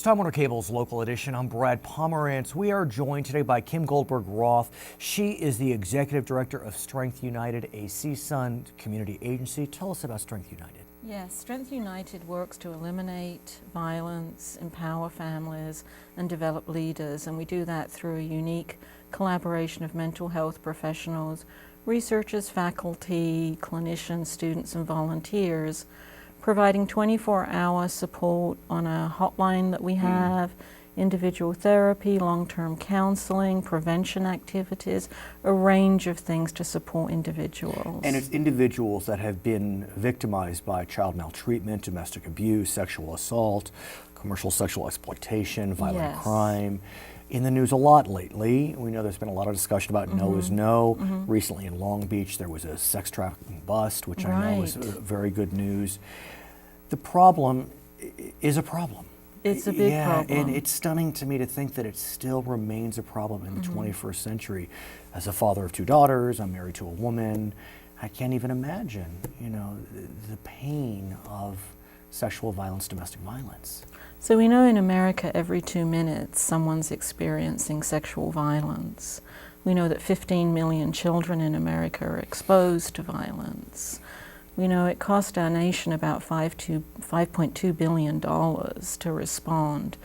Time Warner Cable's Local Edition. I'm Brad Pomerance. We are joined today by Kim Goldberg-Roth. She is the Executive Director of Strength United, a CSUN Community Agency. Tell us about Strength United. Yes, Strength United works to eliminate violence, empower families, and develop leaders. And we do that through a unique collaboration of mental health professionals, researchers, faculty, clinicians, students, and volunteers, providing 24-hour support on a hotline that we have, individual therapy, long-term counseling, prevention activities, a range of things to support individuals. And it's individuals that have been victimized by child maltreatment, domestic abuse, sexual assault, commercial sexual exploitation, violent crime. In the news a lot lately. We know there's been a lot of discussion about no is no. Recently in Long Beach there was a sex trafficking bust, which I know is very good news. The problem is a problem. It's a big problem. And it's stunning to me to think that it still remains a problem in the 21st century. As a father of two daughters, I'm married to a woman. I can't even imagine, you know, the pain of sexual violence, domestic violence. So we know in America every 2 minutes someone's experiencing sexual violence. We know that 15 million children in America are exposed to violence. We know it cost our nation about $5.2 billion to respond.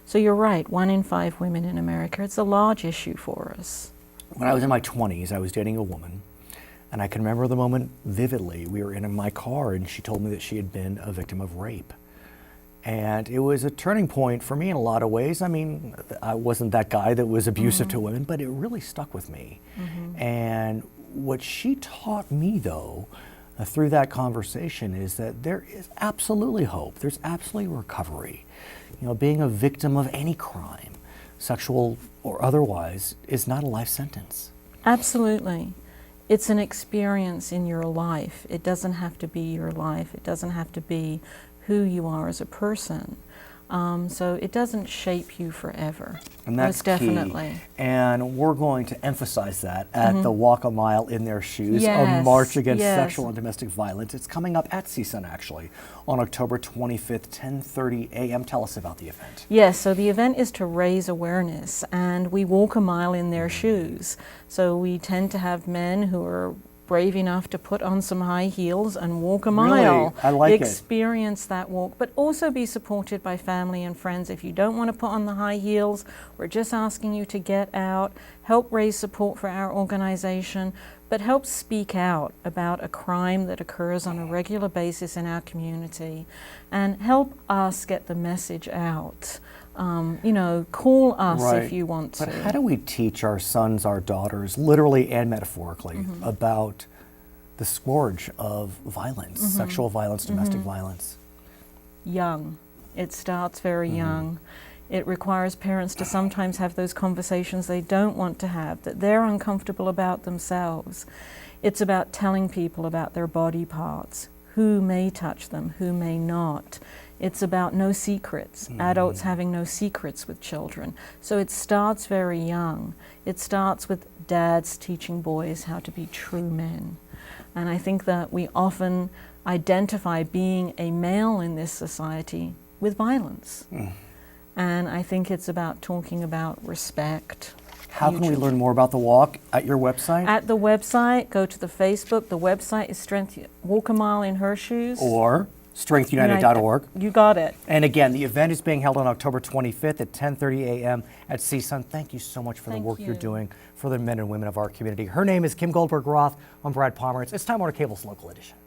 So you're right, 1 in 5 women in America, it's a large issue for us. When I was in my 20s, I was dating a woman, and I can remember the moment vividly. We were in my car and she told me that she had been a victim of rape. And it was a turning point for me in a lot of ways. I mean, I wasn't that guy that was abusive to women, but it really stuck with me. And what she taught me, though, through that conversation is that there is absolutely hope. There's absolutely recovery. You know, being a victim of any crime, sexual or otherwise, is not a life sentence. Absolutely. It's an experience in your life. It doesn't have to be your life. It doesn't have to be who you are as a person. So it doesn't shape you forever. And that's most definitely. Key. And we're going to emphasize that at the Walk a Mile in Their Shoes, a march against sexual and domestic violence. It's coming up at CSUN actually on October 25th, 10:30 a.m. Tell us about the event. Yes, so the event is to raise awareness, and we walk a mile in their shoes. So we tend to have men who are brave enough to put on some high heels and walk a mile. I like Experience that walk, but also be supported by family and friends. If you don't want to put on the high heels, we're just asking you to get out, help raise support for our organization, but help speak out about a crime that occurs on a regular basis in our community, and help us get the message out. You know, call us if you want to. But how do we teach our sons, our daughters, literally and metaphorically, about the scourge of violence, sexual violence, domestic violence? Young. It starts very young. It requires parents to sometimes have those conversations they don't want to have, that they're uncomfortable about themselves. It's about telling people about their body parts, who may touch them, who may not. It's about no secrets, adults having no secrets with children. So it starts very young. It starts with dads teaching boys how to be true men. And I think that we often identify being a male in this society with violence. And I think it's about talking about respect. How can we learn more about the walk? At your website? At the website, go to the Facebook. The website is Walk a Mile in Her Shoes. Or strengthunited.org. You got it. And again, the event is being held on October 25th at 10:30 a.m. at CSUN. Thank you so much for the work you're doing for the men and women of our community. Her name is Kim Goldberg-Roth. I'm Brad Pomerance. It's Time Warner Cable's Local Edition.